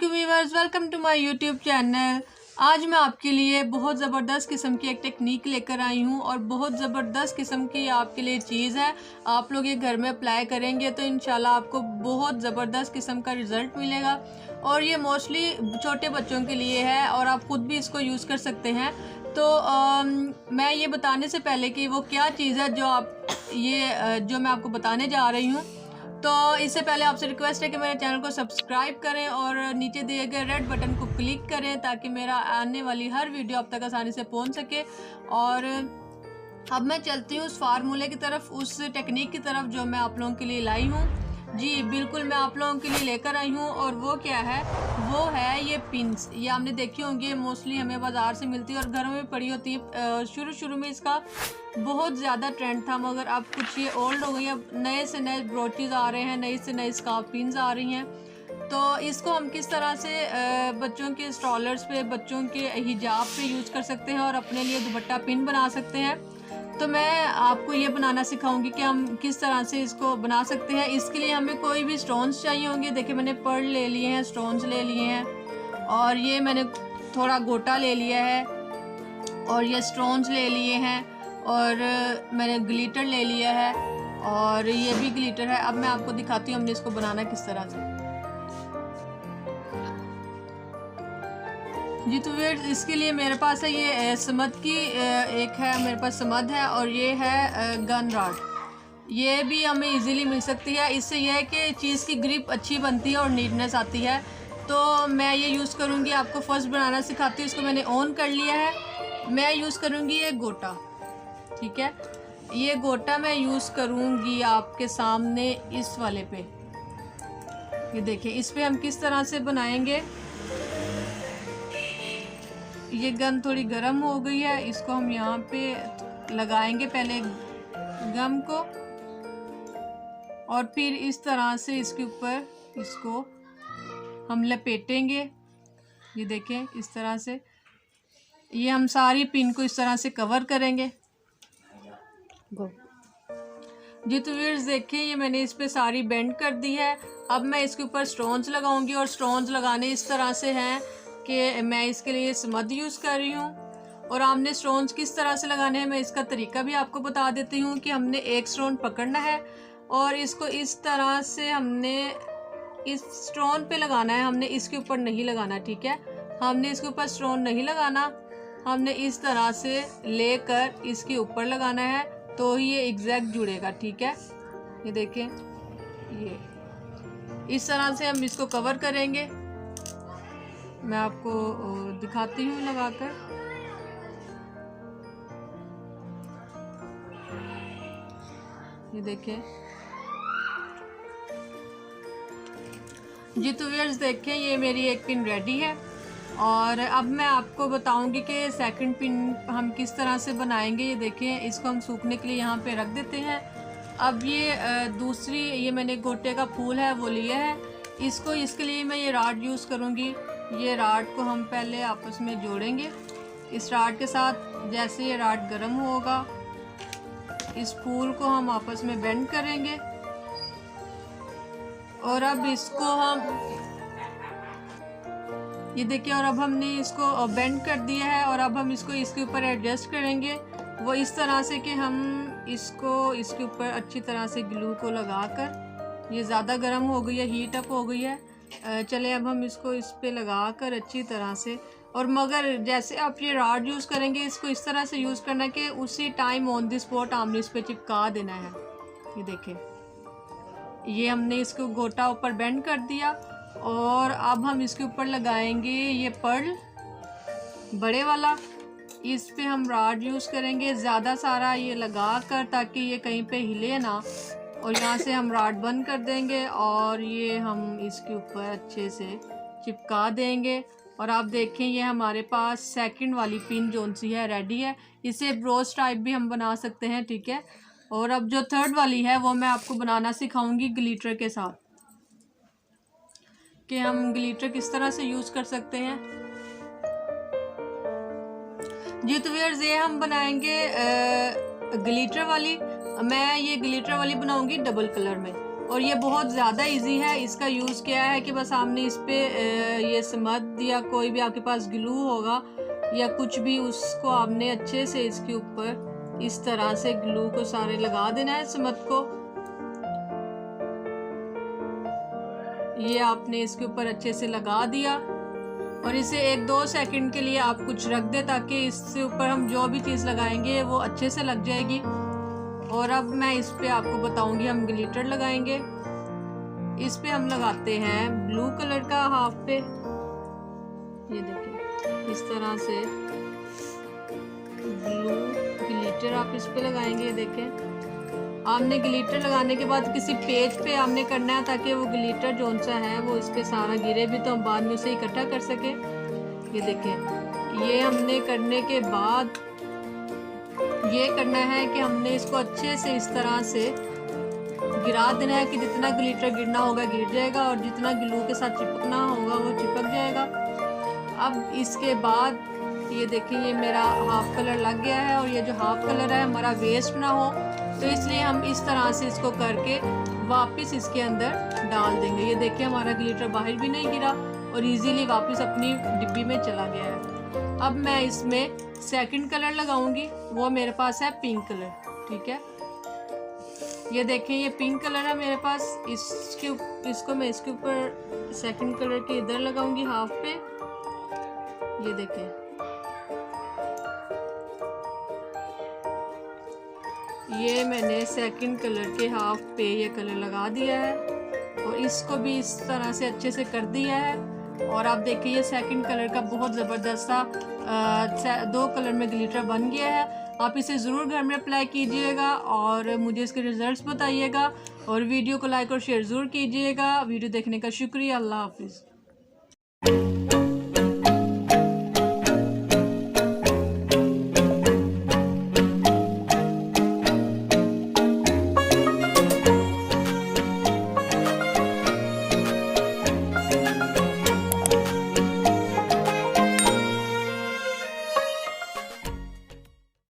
वालेकुम viewers, welcome to my YouTube channel. आज मैं आपके लिए बहुत ज़बरदस्त किस्म की एक टेक्निक लेकर आई हूँ और बहुत ज़बरदस्त किस्म की आपके लिए चीज़ है। आप लोग ये घर में अप्लाई करेंगे तो इंशाल्लाह आपको बहुत ज़बरदस्त किस्म का रिज़ल्ट मिलेगा। और ये मोस्टली छोटे बच्चों के लिए है और आप ख़ुद भी इसको यूज़ कर सकते हैं। तो मैं ये बताने से पहले कि वो क्या चीज़ है जो मैं आपको बताने जा रही हूँ, तो इससे पहले आपसे रिक्वेस्ट है कि मेरे चैनल को सब्सक्राइब करें और नीचे दिए गए रेड बटन को क्लिक करें ताकि मेरा आने वाली हर वीडियो आप तक आसानी से पहुंच सके। और अब मैं चलती हूँ उस फार्मूले की तरफ, उस टेक्निक की तरफ जो मैं आप लोगों के लिए लाई हूँ। जी बिल्कुल, मैं आप लोगों के लिए लेकर आई हूँ और वो क्या है, वो है ये पिंस। ये आपने देखी होंगी, मोस्टली हमें बाज़ार से मिलती है और घरों में पड़ी होती है। शुरू में इसका बहुत ज़्यादा ट्रेंड था, मगर अब कुछ ये ओल्ड हो गई, अब नए से नए ब्रोचेज़ आ रहे हैं, नई से नई स्कार्फ पिन्स आ रही हैं। तो इसको हम किस तरह से बच्चों के स्ट्रॉलर्स पे, बच्चों के हिजाब पे यूज़ कर सकते हैं और अपने लिए दुपट्टा पिन बना सकते हैं। तो मैं आपको ये बनाना सिखाऊंगी कि हम किस तरह से इसको बना सकते हैं। इसके लिए हमें कोई भी स्टोन्स चाहिए होंगे। देखिए, मैंने पर्ल ले लिए हैं, स्टोन्स ले लिए हैं और ये मैंने थोड़ा गोटा ले लिया है और ये स्टोन्स ले लिए हैं और मैंने ग्लिटर ले लिया है और ये भी ग्लिटर है। अब मैं आपको दिखाती हूँ हमने इसको बनाना किस तरह से। जी तो वीर, इसके लिए मेरे पास है ये समद की एक है, मेरे पास समद है और ये है गन रॉड। ये भी हमें इजीली मिल सकती है। इससे यह है कि चीज़ की ग्रिप अच्छी बनती है और नीटनेस आती है। तो मैं ये यूज़ करूँगी, आपको फर्स्ट बनाना सिखाती हूँ। इसको मैंने ऑन कर लिया है। मैं यूज़ करूँगी ये गोटा, ठीक है। ये गोटा मैं यूज़ करूँगी आपके सामने इस वाले पे। ये देखिए, इस पे हम किस तरह से बनाएंगे। ये गन थोड़ी गर्म हो गई है, इसको हम यहाँ पे लगाएंगे पहले गम को और फिर इस तरह से इसके ऊपर इसको हम लपेटेंगे। ये देखें, इस तरह से ये हम सारी पिन को इस तरह से कवर करेंगे। जी तो व्यूअर्स, देखें ये मैंने इस पे सारी बेंड कर दी है। अब मैं इसके ऊपर स्टोन्स लगाऊंगी और स्टोन्स लगाने इस तरह से हैं कि मैं इसके लिए समद यूज़ कर रही हूँ। और आपने स्टोन्स किस तरह से लगाने हैं, मैं इसका तरीका भी आपको बता देती हूँ कि हमने एक स्टोन पकड़ना है और इसको इस तरह से हमने इस स्टोन पे लगाना है, हमने इसके ऊपर नहीं लगाना, ठीक है। हमने इसके ऊपर स्टोन नहीं लगाना, हमने इस तरह से लेकर इसके ऊपर लगाना है तो ही ये एग्जैक्ट जुड़ेगा, ठीक है। ये देखें, ये इस तरह से हम इसको कवर करेंगे। मैं आपको दिखाती हूँ लगाकर। ये देखें। जी तो व्यूअर्स, देखें ये मेरी एक पिन रेडी है और अब मैं आपको बताऊंगी कि सेकंड पिन हम किस तरह से बनाएंगे। ये देखें, इसको हम सूखने के लिए यहाँ पे रख देते हैं। अब ये दूसरी, ये मैंने गोटे का फूल है वो लिया है। इसके लिए मैं ये राड यूज़ करूँगी। ये राड को हम पहले आपस में जोड़ेंगे इस राड के साथ। जैसे ये राड गर्म होगा, इस फूल को हम आपस में बेंड करेंगे और अब इसको हम, ये देखिए, और अब हमने इसको बेंड कर दिया है और अब हम इसको इसके ऊपर एडजस्ट करेंगे वो इस तरह से कि हम इसको इसके ऊपर अच्छी तरह से ग्लू को लगाकर, ये ज़्यादा गर्म हो गई है, हीट अप हो गई है। चले अब हम इसको इस पे लगाकर अच्छी तरह से, और मगर जैसे आप ये राड यूज़ करेंगे इसको इस तरह से यूज़ करना है कि उसी टाइम ऑन द स्पॉट हमने इस पर चिपका देना है। ये देखें, ये हमने इसको गोटा ऊपर बेंड कर दिया और अब हम इसके ऊपर लगाएंगे ये पर्ल बड़े वाला। इस पे हम राड यूज़ करेंगे ज़्यादा सारा ये लगा कर, ताकि ये कहीं पे हिले ना। और यहाँ से हम राड बंद कर देंगे और ये हम इसके ऊपर अच्छे से चिपका देंगे। और आप देखें, ये हमारे पास सेकंड वाली पिन जोन सी है रेडी है। इसे ब्रोच टाइप भी हम बना सकते हैं, ठीक है। और अब जो थर्ड वाली है वो मैं आपको बनाना सिखाऊंगी ग्लिटर के साथ, कि हम ग्लिटर किस तरह से यूज़ कर सकते हैं। जी तो व्यूअर्स, ये हम बनाएंगे ग्लिटर वाली। मैं ये ग्लिटर वाली बनाऊंगी डबल कलर में। और ये बहुत ज़्यादा इजी है। इसका यूज़ क्या है कि बस आपने इस पर ये समद या कोई भी आपके पास ग्लू होगा या कुछ भी, उसको आपने अच्छे से इसके ऊपर इस तरह से ग्लू को सारे लगा देना है समद को। ये आपने इसके ऊपर अच्छे से लगा दिया और इसे 1-2 सेकंड के लिए आप कुछ रख दे ताकि इससे ऊपर हम जो भी चीज़ लगाएंगे वो अच्छे से लग जाएगी। और अब मैं इस पे आपको बताऊंगी, हम ग्लिटर लगाएंगे। इस पे हम लगाते हैं ब्लू कलर का हाफ पे, ये देखिए इस तरह से ब्लू ग्लिटर आप इस पे लगाएंगे। देखें, आपने ग्लिटर लगाने के बाद किसी पेज पे आपने करना है ताकि वो ग्लिटर जो सा है वो इस पे सारा गिरे भी तो हम बाद में उसे इकट्ठा कर सके। ये देखें, ये हमने करने के बाद ये करना है कि हमने इसको अच्छे से इस तरह से गिरा देना है कि जितना ग्लिटर गिरना होगा गिर जाएगा और जितना ग्लू के साथ चिपकना होगा वो चिपक जाएगा। अब इसके बाद ये देखिए, ये मेरा हाफ कलर लग गया है और ये जो हाफ कलर है हमारा वेस्ट ना हो तो इसलिए हम इस तरह से इसको करके वापस इसके अंदर डाल देंगे। ये देखिए, हमारा ग्लिटर बाहर भी नहीं गिरा और इजीली वापस अपनी डिब्बी में चला गया है। अब मैं इसमें सेकंड कलर लगाऊंगी, वो मेरे पास है पिंक कलर। ठीक है, ये देखें, ये पिंक कलर है मेरे पास। इसको मैं इसके ऊपर सेकंड कलर के इधर लगाऊंगी हाफ पे। ये देखें, ये मैंने सेकंड कलर के हाफ पे ये कलर लगा दिया है और इसको भी इस तरह से अच्छे से कर दिया है। और आप देखिए, ये सेकंड कलर का बहुत ज़बरदस्त सा 2 कलर में ग्लिटर बन गया है। आप इसे ज़रूर घर में अप्लाई कीजिएगा और मुझे इसके रिज़ल्ट्स बताइएगा और वीडियो को लाइक और शेयर ज़रूर कीजिएगा। वीडियो देखने का शुक्रिया। अल्लाह हाफिज़।